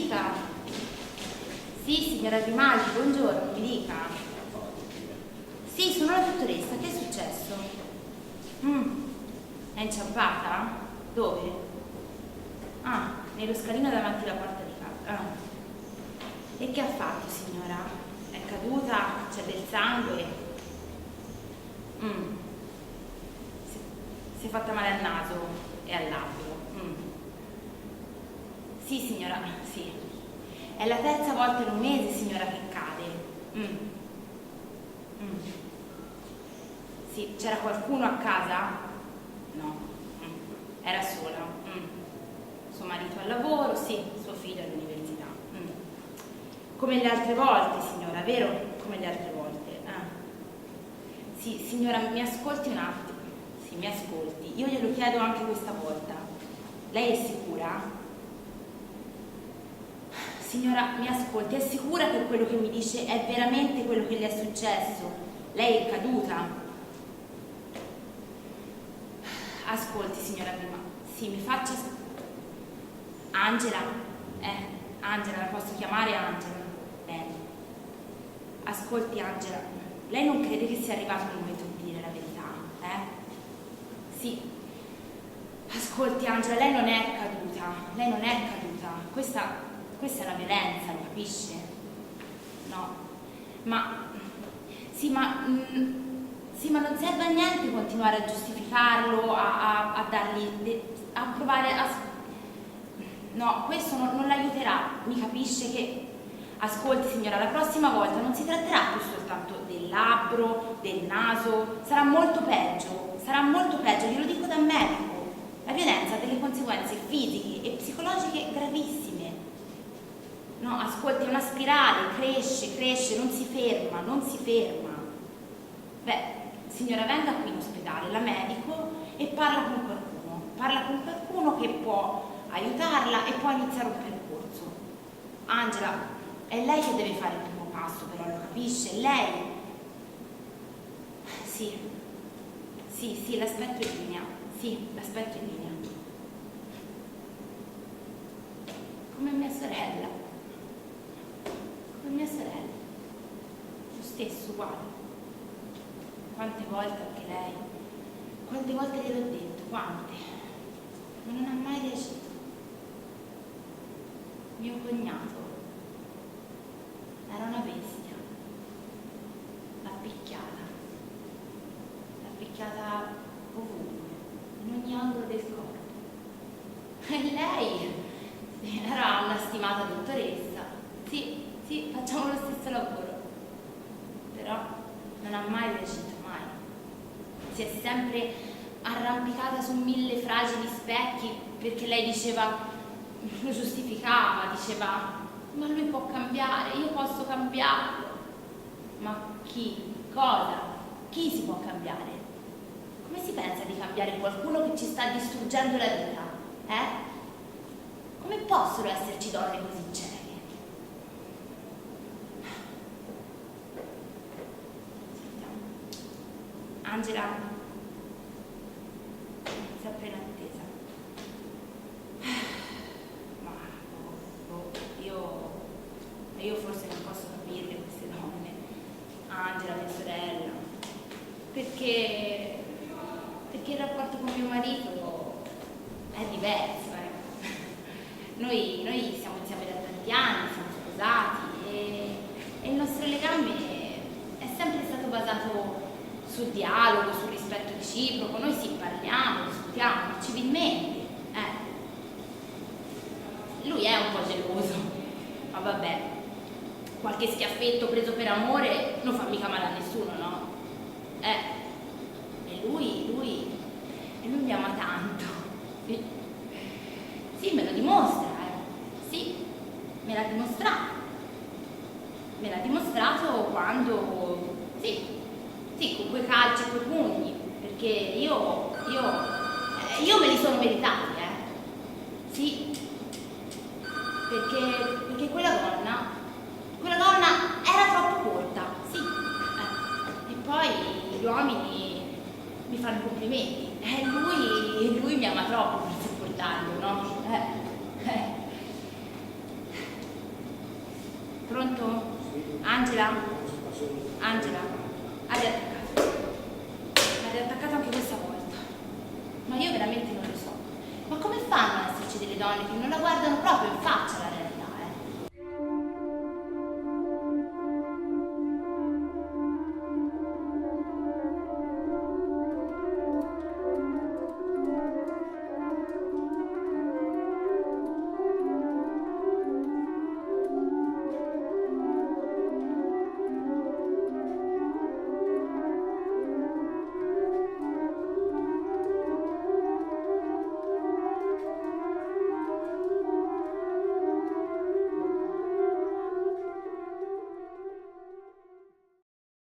dica. Sì, signora Grimaldi, buongiorno, mi dica. Sì, sono la dottoressa, che è successo? È inciampata? Dove? Ah, nello scalino davanti alla porta di casa. E che ha fatto, signora? È caduta? C'è del sangue? Si è fatta male al naso e al labbro. Sì, signora, sì. È la terza volta in un mese, signora, che cade. Sì, c'era qualcuno a casa? No. Era sola. Suo marito al lavoro, sì, suo figlio all'università. Come le altre volte, signora, vero? Come le altre volte. Sì, signora, mi ascolti un attimo. Sì, mi ascolti. Io glielo chiedo anche questa volta. Lei è sicura? Signora, mi ascolti, è sicura che quello che mi dice è veramente quello che le è successo? Lei è caduta? Ascolti, signora prima. Sì, mi faccia... Angela? Angela, la posso chiamare Angela? Bene. Ascolti, Angela, lei non crede che sia arrivato il momento di dire la verità, Sì. Ascolti, Angela, lei non è caduta. Lei non è caduta. Questa è una violenza, lo capisce? No. Sì, ma non serve a niente continuare a giustificarlo, a dargli, a provare a... No, questo non l'aiuterà, mi capisce che... Ascolti, signora, la prossima volta non si tratterà più soltanto del labbro, del naso, sarà molto peggio, glielo dico da medico. La violenza ha delle conseguenze fisiche e psicologiche gravissime. No, ascolti, è una spirale, cresce, non si ferma. Beh, signora, venga qui in ospedale, la medico, e parla con qualcuno che può aiutarla e può iniziare un percorso. Angela, è lei che deve fare il primo passo, però lo capisce? Lei? Sì, l'aspetto in linea. Come mia sorella. Lo stesso, uguale. Quante volte anche lei? Quante volte gliel'ho detto? Quante? Ma non ha mai reagito. Mio cognato era una bestia. L'ha picchiata ovunque, in ogni angolo del corpo. E lei era una stimata dottoressa. Sì, facciamo lo stesso lavoro. Però non ha mai reagito, mai. Si è sempre arrampicata su 1000 fragili specchi perché lei diceva, lo giustificava, diceva, ma lui può cambiare, io posso cambiarlo. Ma chi? Cosa? Chi si può cambiare? Come si pensa di cambiare qualcuno che ci sta distruggendo la vita? Come possono esserci donne così cieche? Angela, sempre in attesa. Ma io forse non posso capirle queste donne. Angela, mia sorella, perché il rapporto con mio marito è diverso. Noi siamo insieme da tanti anni, siamo sposati e il nostro legame è sempre stato basato sul dialogo, sul rispetto reciproco. Noi sì, parliamo, discutiamo civilmente. Lui è un po' geloso, ma vabbè, qualche schiaffetto preso per amore non fa mica male a nessuno, no? E lui mi ama tanto. Sì, me lo dimostra, Sì, me l'ha dimostrato. Me l'ha dimostrato quando... Sì, con quei calci e quei pugni, perché io me li sono meritati, Sì, perché quella donna era troppo corta, sì. E poi gli uomini mi fanno complimenti. Lui mi ama troppo per sopportarlo, no? Pronto? Angela? Angela? Ha riattaccato. Ha riattaccato anche questa volta. Ma io veramente non lo so. Ma come fanno ad esserci delle donne che non la guardano proprio in faccia?